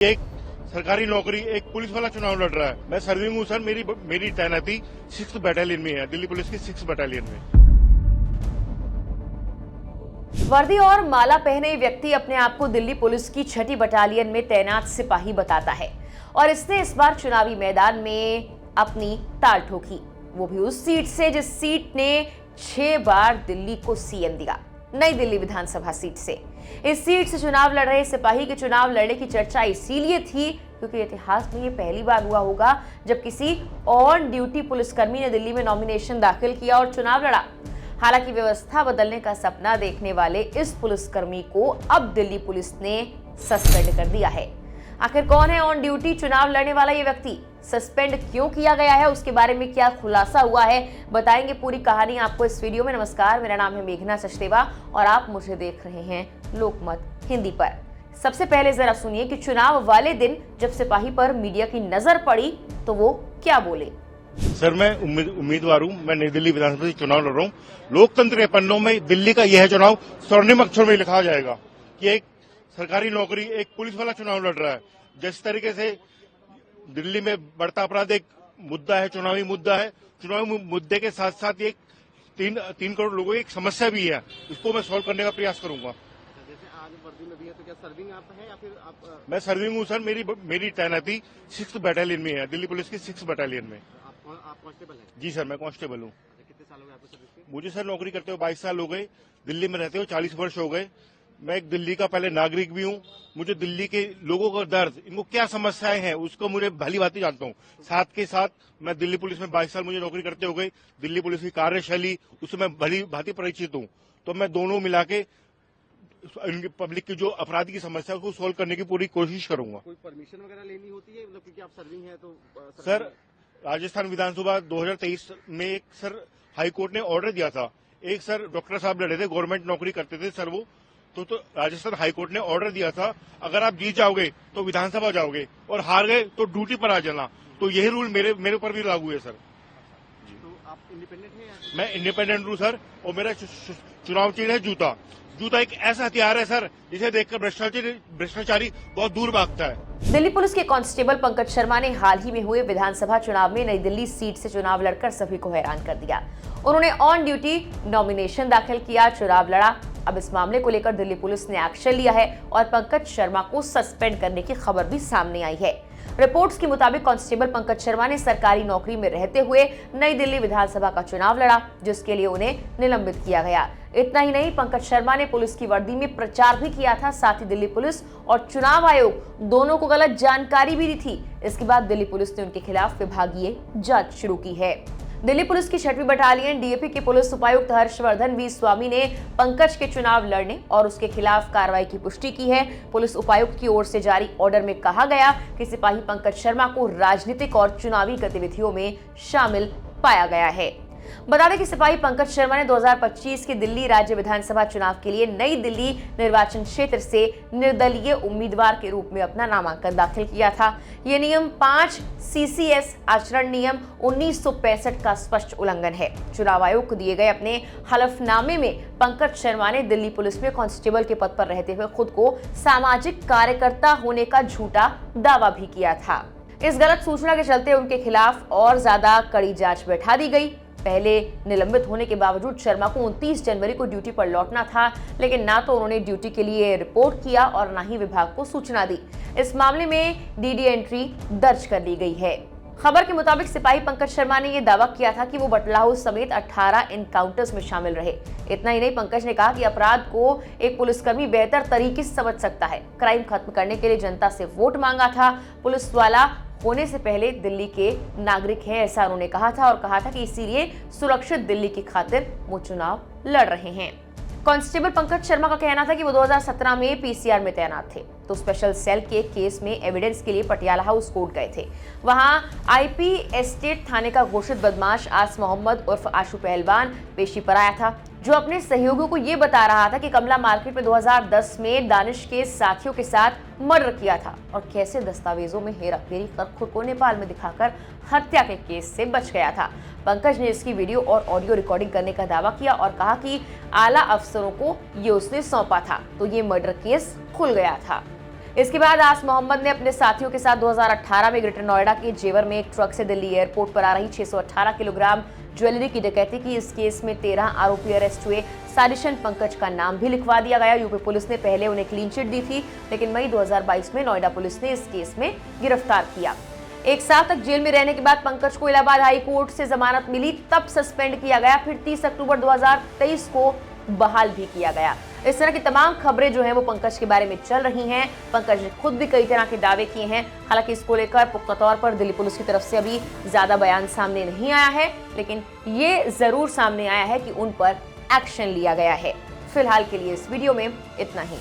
एक सरकारी नौकरी, एक पुलिस वाला चुनाव लड़ रहा है। मैं सर्विंग हूँ सर। मेरी तैनाती 6th बटालियन में है, दिल्ली पुलिस की 6th बटालियन में। वर्दी और माला पहने व्यक्ति अपने आप को दिल्ली पुलिस की 6ठी बटालियन में तैनात सिपाही बताता है और इसने इस बार चुनावी मैदान में अपनी ताल ठोकी, वो भी उस सीट से जिस सीट ने 6 बार दिल्ली को सीएम दिया, नई दिल्ली विधानसभा सीट से। इस सीट से चुनाव लड़ रहे सिपाही के चुनाव लड़ने की चर्चा इसीलिए थी क्योंकि इतिहास में ये पहली बार हुआ होगा जब किसी ऑन ड्यूटी पुलिसकर्मी ने दिल्ली में नॉमिनेशन दाखिल किया और चुनाव लड़ा। हालांकि व्यवस्था बदलने का सपना देखने वाले इस पुलिसकर्मी को अब दिल्ली पुलिस ने सस्पेंड कर दिया है। आखिर कौन है ऑन ड्यूटी चुनाव लड़ने वाला ये व्यक्ति, सस्पेंड क्यों किया गया है, उसके बारे में क्या खुलासा हुआ है, बताएंगे पूरी कहानी आपको इस वीडियो में। नमस्कार, मेरा नाम है मेघना सचदेवा और आप मुझे देख रहे हैं लोकमत हिंदी पर। सबसे पहले जरा सुनिए कि चुनाव वाले दिन जब सिपाही पर मीडिया की नजर पड़ी तो वो क्या बोले। सर, मैं उम्मीदवार हूँ। मैं नई दिल्ली विधानसभा से चुनाव लड़ रहा हूँ। लोकतंत्र के पन्नों में दिल्ली का यह चुनाव स्वर्णिम अक्षर में लिखा जाएगा कि एक सरकारी नौकरी, एक पुलिस वाला चुनाव लड़ रहा है। जिस तरीके से दिल्ली में बढ़ता अपराध एक मुद्दा है, चुनावी मुद्दा है, चुनावी मुद्दे के साथ साथ एक 3 करोड़ लोगों की एक समस्या भी है, इसको मैं सॉल्व करने का प्रयास करूंगा। जैसे आज वर्दी में भी है तो क्या सर्विंग आप है या फिर आप? मैं सर्विंग हूँ सर। मेरी तैनाती 6th बटालियन में है, दिल्ली पुलिस की 6th बटालियन में। आप कांस्टेबल हैं? जी सर, मैं कांस्टेबल हूँ। कितने साल हो गए आपको सर्विस के? मुझे सर नौकरी करते हुए 22 साल हो गए, दिल्ली में रहते हुए 40 वर्ष हो गए। मैं एक दिल्ली का पहले नागरिक भी हूँ। मुझे दिल्ली के लोगों का दर्द, इनको क्या समस्याएं हैं, उसको मुझे भली भांति जानता हूँ। साथ के साथ मैं दिल्ली पुलिस में 22 साल मुझे नौकरी करते हो गई, दिल्ली पुलिस की कार्यशैली उससे मैं भली भांति परिचित हूँ। तो मैं दोनों मिला के पब्लिक की जो अपराधी की समस्या है उसको सोल्व करने की पूरी कोशिश करूंगा। कोई परमिशन वगैरह लेनी होती है मतलब क्योंकि आप सर्विंग है तो? सर, राजस्थान विधानसभा 2023 में एक सर हाईकोर्ट ने ऑर्डर दिया था। एक सर डॉक्टर साहब लड़े थे, गवर्नमेंट नौकरी करते थे सर वो, तो राजस्थान हाईकोर्ट ने ऑर्डर दिया था अगर आप जीत जाओगे तो विधानसभा जाओगे और हार गए तो ड्यूटी पर आ जाना। तो यही रूल मेरे ऊपर भी लागू है सर। तो आप इंडिपेंडेंट हैं या? मैं इंडिपेंडेंट हूँ सर और मेरा चुनाव चिन्ह है जूता। जूता एक ऐसा हथियार है सर जिसे देखकर भ्रष्टाचारी बहुत दूर भागता है। दिल्ली पुलिस के कांस्टेबल पंकज शर्मा ने हाल ही में हुए विधानसभा चुनाव में नई दिल्ली सीट से चुनाव लड़कर सभी को हैरान कर दिया। उन्होंने ऑन ड्यूटी नॉमिनेशन दाखिल किया, चुनाव लड़ा। अब इस मामले को लेकर दिल्ली पुलिस ने एक्शन लिया है और पंकज शर्मा को सस्पेंड करने की खबर भी सामने आई है। रिपोर्ट्स के मुताबिक कांस्टेबल पंकज शर्मा ने सरकारी नौकरी में रहते हुए नई दिल्ली विधानसभा का चुनाव लड़ा, जिसके लिए उन्हें निलंबित किया गया। इतना ही नहीं, पंकज शर्मा ने पुलिस की वर्दी में प्रचार भी किया था। साथ ही दिल्ली पुलिस और चुनाव आयोग दोनों को गलत जानकारी भी दी थी। इसके बाद दिल्ली पुलिस ने उनके खिलाफ विभागीय जांच शुरू की है। दिल्ली पुलिस की 6वीं बटालियन डीएपी के पुलिस उपायुक्त हर्षवर्धन वी स्वामी ने पंकज के चुनाव लड़ने और उसके खिलाफ कार्रवाई की पुष्टि की है। पुलिस उपायुक्त की ओर से जारी ऑर्डर में कहा गया कि सिपाही पंकज शर्मा को राजनीतिक और चुनावी गतिविधियों में शामिल पाया गया है। बता दें कि सिपाही पंकज शर्मा ने 2025 के दिल्ली राज्य विधानसभा चुनाव के लिए नई दिल्ली निर्वाचन क्षेत्र से निर्दलीय उम्मीदवार के रूप में अपना नामांकन दाखिल किया था। ये नियम 5 CCS आचरण नियम 1965 का स्पष्ट उल्लंघन है। चुनाव आयोग को दिए गए अपने हलफनामे में पंकज शर्मा ने दिल्ली पुलिस में कांस्टेबल के पद पर रहते हुए खुद को सामाजिक कार्यकर्ता होने का झूठा दावा भी किया था। इस गलत सूचना के चलते उनके खिलाफ और ज्यादा कड़ी जांच बैठा दी गई। पहले निलंबित होने के बावजूद शर्मा को 29 जनवरी को ड्यूटी पर लौटना था, लेकिन ना तो उन्होंने ड्यूटी के लिए रिपोर्ट किया और ना ही विभाग को सूचना दी। इस मामले में DD एंट्री दर्ज कर ली गई है। खबर के मुताबिक सिपाही पंकज शर्मा ने यह दावा किया था कि वो बटला हाउस समेत 18 एनकाउंटर्स में शामिल रहे। इतना ही नहीं, पंकज ने कहा कि अपराध को एक पुलिसकर्मी बेहतर तरीके से समझ सकता है। क्राइम खत्म करने के लिए जनता से वोट मांगा था। पुलिस वाला होने से पहले दिल्ली के नागरिक हैं, ऐसा उन्होंने कहा था और कहा था कि इसीलिए सुरक्षित दिल्ली की खातिर वो चुनाव लड़ रहे हैं। कांस्टेबल पंकज शर्मा का कहना था कि वो 2017 में PCR में तैनात थे, तो स्पेशल सेल के केस में एविडेंस के लिए पटियाला हाउस कोर्ट गए थे। वहां IP एस्टेट थाने का घोषित बदमाश आस मोहम्मद उर्फ आशु पहलवान पेशी पर आया था, जो अपने सहयोगियों को ये बता रहा था कि कमला मार्केट में 2010 में दानिश के साथियों के साथ मर्डर किया था और कैसे दस्तावेजों में हेराफेरी कर खुद को नेपाल में दिखाकर हत्या के केस से बच गया था। पंकज ने इसकी वीडियो और ऑडियो रिकॉर्डिंग करने का दावा किया और कहा कि आला अफसरों को ये उसने सौंपा था, तो ये मर्डर केस खुल गया था। इसके बाद आस मोहम्मद ने अपने साथियों के साथ 2018 में ग्रेटर नोएडा के जेवर में एक ट्रक से दिल्ली एयरपोर्ट पर आ रही 618 किलोग्राम ज्वेलरी की डकैती की। इस केस में 13 आरोपी अरेस्ट हुए। साजिशन पंकज का नाम भी लिखवा दिया गया। यूपी पुलिस ने पहले उन्हें क्लीन चिट दी थी, लेकिन मई 2022 में नोएडा पुलिस ने इस केस में गिरफ्तार किया। 1 साल तक जेल में रहने के बाद पंकज को इलाहाबाद हाई कोर्ट से जमानत मिली, तब सस्पेंड किया गया, फिर 30 अक्टूबर 2023 को बहाल भी किया गया। इस तरह की तमाम खबरें जो हैं वो पंकज के बारे में चल रही हैं। पंकज ने खुद भी कई तरह के दावे किए हैं। हालांकि इसको लेकर पुख्ता तौर पर दिल्ली पुलिस की तरफ से अभी ज्यादा बयान सामने नहीं आया है, लेकिन ये जरूर सामने आया है कि उन पर एक्शन लिया गया है। फिलहाल के लिए इस वीडियो में इतना ही।